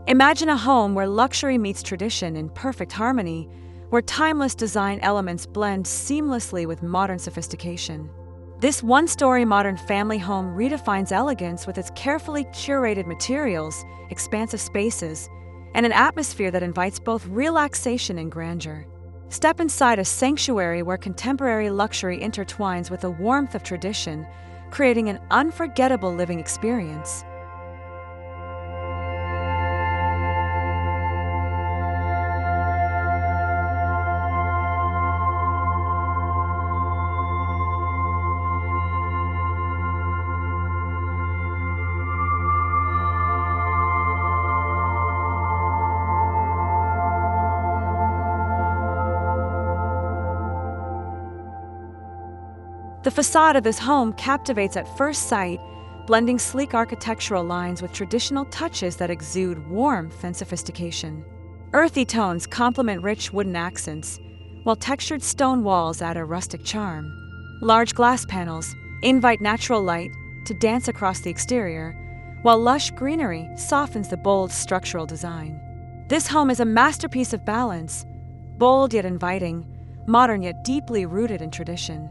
Imagine a home where luxury meets tradition in perfect harmony, where timeless design elements blend seamlessly with modern sophistication. This one-story modern family home redefines elegance with its carefully curated materials, expansive spaces, and an atmosphere that invites both relaxation and grandeur. Step inside a sanctuary where contemporary luxury intertwines with the warmth of tradition, creating an unforgettable living experience. The facade of this home captivates at first sight, blending sleek architectural lines with traditional touches that exude warmth and sophistication. Earthy tones complement rich wooden accents, while textured stone walls add a rustic charm. Large glass panels invite natural light to dance across the exterior, while lush greenery softens the bold structural design. This home is a masterpiece of balance, bold yet inviting, modern yet deeply rooted in tradition.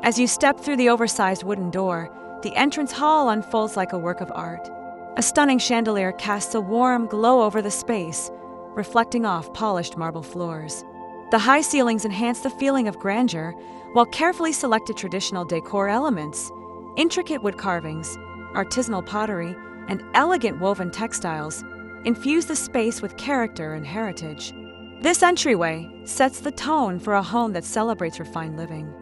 As you step through the oversized wooden door, the entrance hall unfolds like a work of art. A stunning chandelier casts a warm glow over the space, reflecting off polished marble floors. The high ceilings enhance the feeling of grandeur, while carefully selected traditional decor elements, intricate wood carvings, artisanal pottery, and elegant woven textiles infuse the space with character and heritage. This entryway sets the tone for a home that celebrates refined living.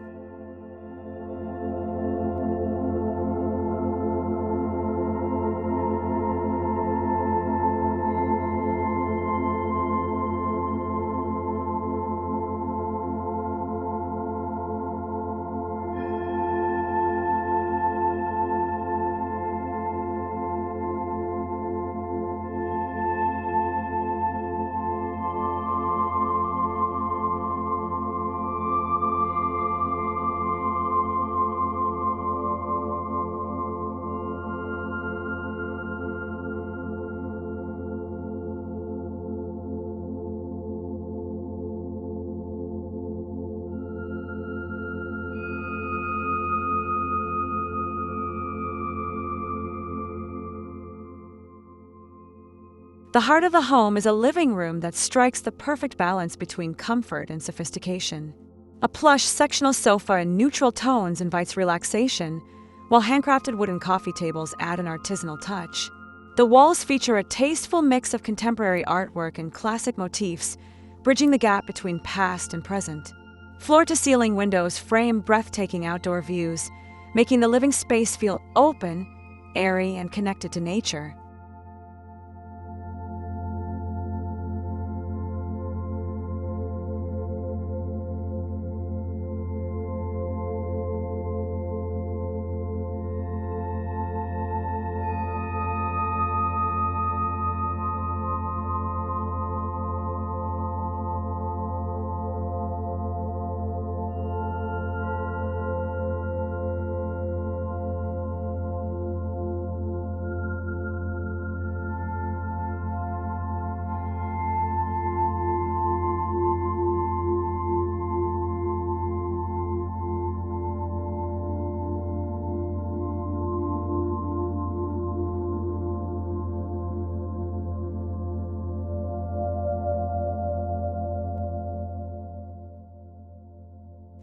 The heart of the home is a living room that strikes the perfect balance between comfort and sophistication. A plush sectional sofa in neutral tones invites relaxation, while handcrafted wooden coffee tables add an artisanal touch. The walls feature a tasteful mix of contemporary artwork and classic motifs, bridging the gap between past and present. Floor-to-ceiling windows frame breathtaking outdoor views, making the living space feel open, airy, and connected to nature.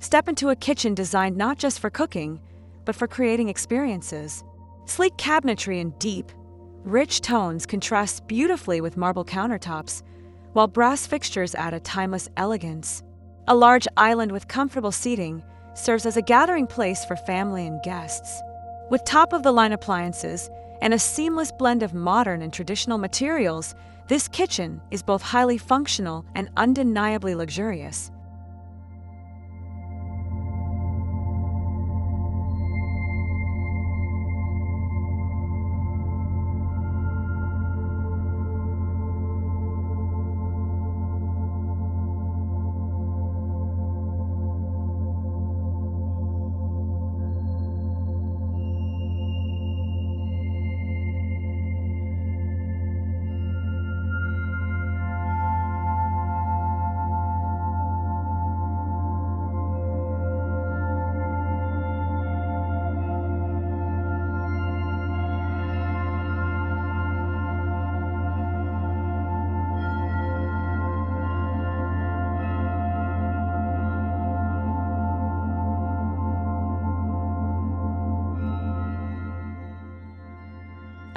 Step into a kitchen designed not just for cooking, but for creating experiences. Sleek cabinetry and deep, rich tones contrast beautifully with marble countertops, while brass fixtures add a timeless elegance. A large island with comfortable seating serves as a gathering place for family and guests. With top-of-the-line appliances and a seamless blend of modern and traditional materials, this kitchen is both highly functional and undeniably luxurious.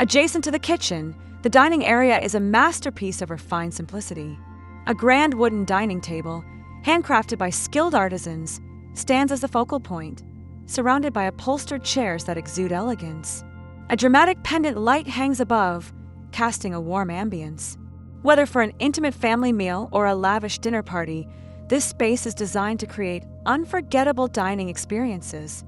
Adjacent to the kitchen, the dining area is a masterpiece of refined simplicity. A grand wooden dining table, handcrafted by skilled artisans, stands as the focal point, surrounded by upholstered chairs that exude elegance. A dramatic pendant light hangs above, casting a warm ambience. Whether for an intimate family meal or a lavish dinner party, this space is designed to create unforgettable dining experiences.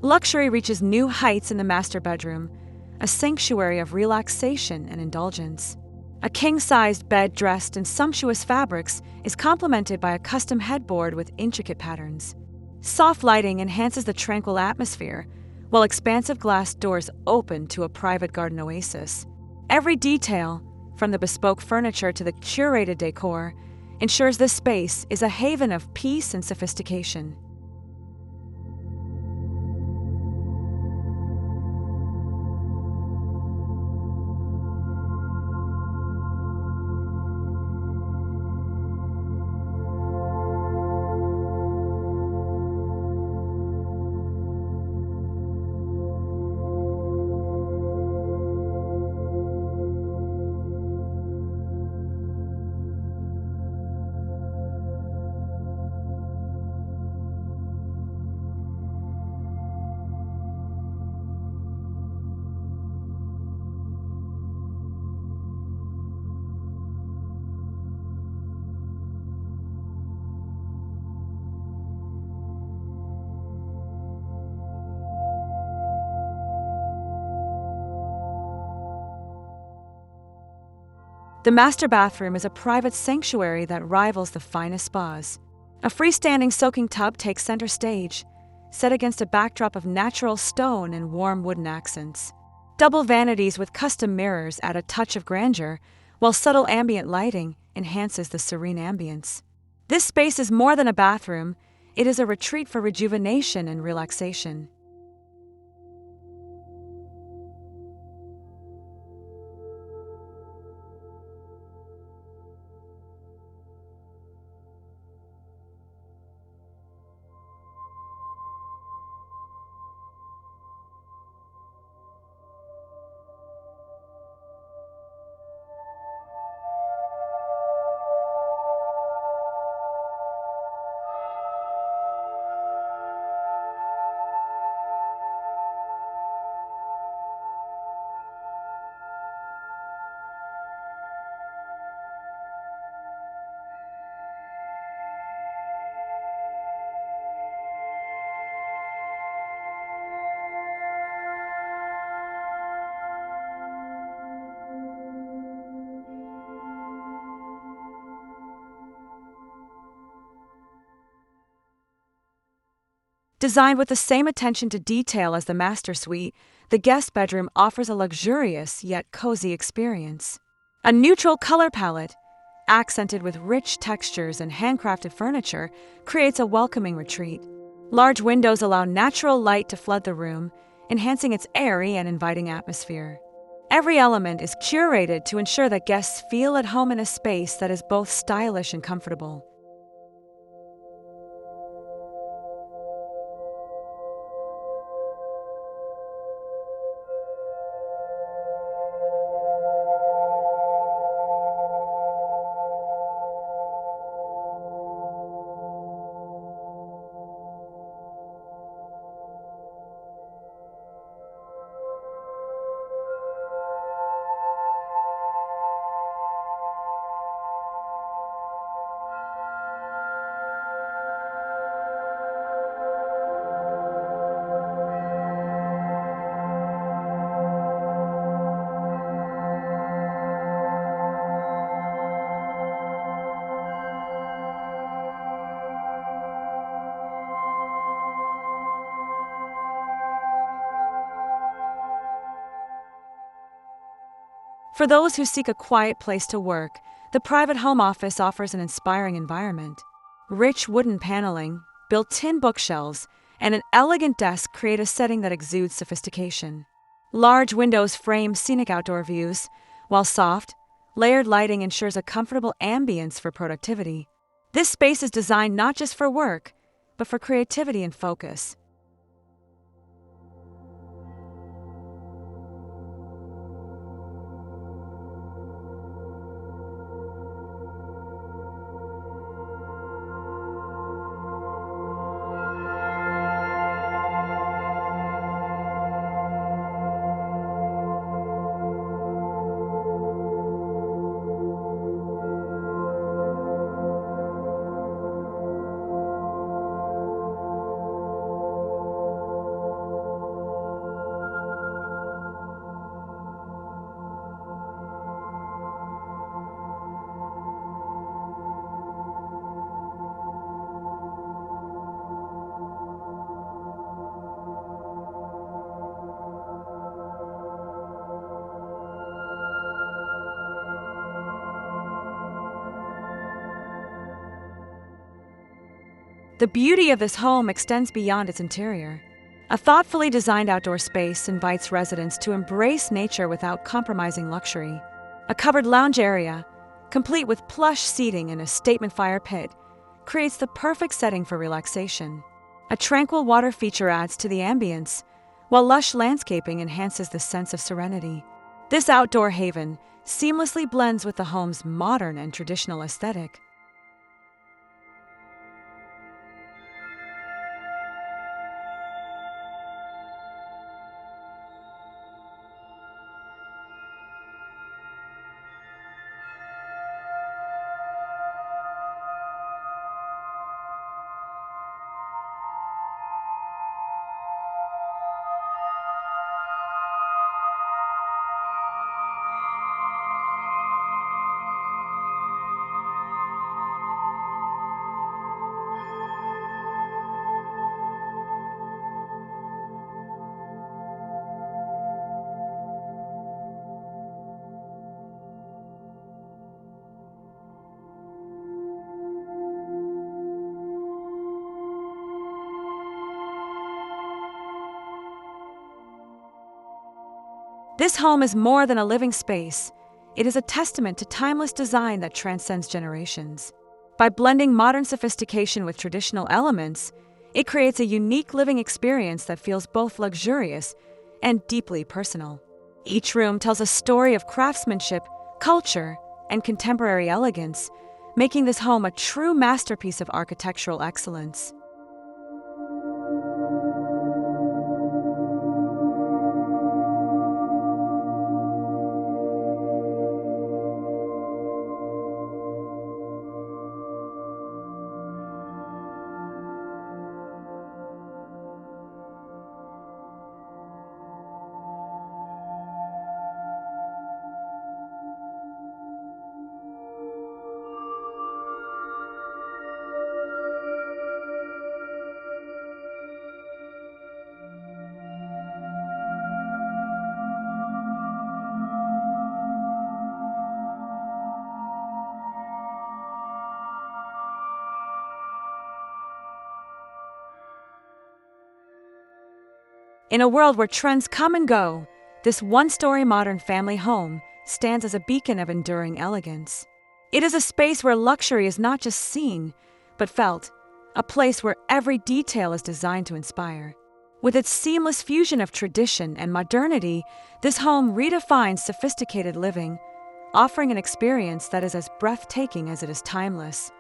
Luxury reaches new heights in the master bedroom, a sanctuary of relaxation and indulgence. A king-sized bed dressed in sumptuous fabrics is complemented by a custom headboard with intricate patterns. Soft lighting enhances the tranquil atmosphere, while expansive glass doors open to a private garden oasis. Every detail, from the bespoke furniture to the curated decor, ensures this space is a haven of peace and sophistication. The master bathroom is a private sanctuary that rivals the finest spas. A freestanding soaking tub takes center stage, set against a backdrop of natural stone and warm wooden accents. Double vanities with custom mirrors add a touch of grandeur, while subtle ambient lighting enhances the serene ambience. This space is more than a bathroom, it is a retreat for rejuvenation and relaxation. Designed with the same attention to detail as the master suite, the guest bedroom offers a luxurious yet cozy experience. A neutral color palette, accented with rich textures and handcrafted furniture, creates a welcoming retreat. Large windows allow natural light to flood the room, enhancing its airy and inviting atmosphere. Every element is curated to ensure that guests feel at home in a space that is both stylish and comfortable. For those who seek a quiet place to work, the private home office offers an inspiring environment. Rich wooden paneling, built-in bookshelves, and an elegant desk create a setting that exudes sophistication. Large windows frame scenic outdoor views, while soft, layered lighting ensures a comfortable ambience for productivity. This space is designed not just for work, but for creativity and focus. The beauty of this home extends beyond its interior. A thoughtfully designed outdoor space invites residents to embrace nature without compromising luxury. A covered lounge area, complete with plush seating and a statement fire pit, creates the perfect setting for relaxation. A tranquil water feature adds to the ambience, while lush landscaping enhances the sense of serenity. This outdoor haven seamlessly blends with the home's modern and traditional aesthetic. This home is more than a living space. It is a testament to timeless design that transcends generations. By blending modern sophistication with traditional elements, it creates a unique living experience that feels both luxurious and deeply personal. Each room tells a story of craftsmanship, culture, and contemporary elegance, making this home a true masterpiece of architectural excellence. In a world where trends come and go, this one-story modern family home stands as a beacon of enduring elegance. It is a space where luxury is not just seen, but felt, a place where every detail is designed to inspire. With its seamless fusion of tradition and modernity, this home redefines sophisticated living, offering an experience that is as breathtaking as it is timeless.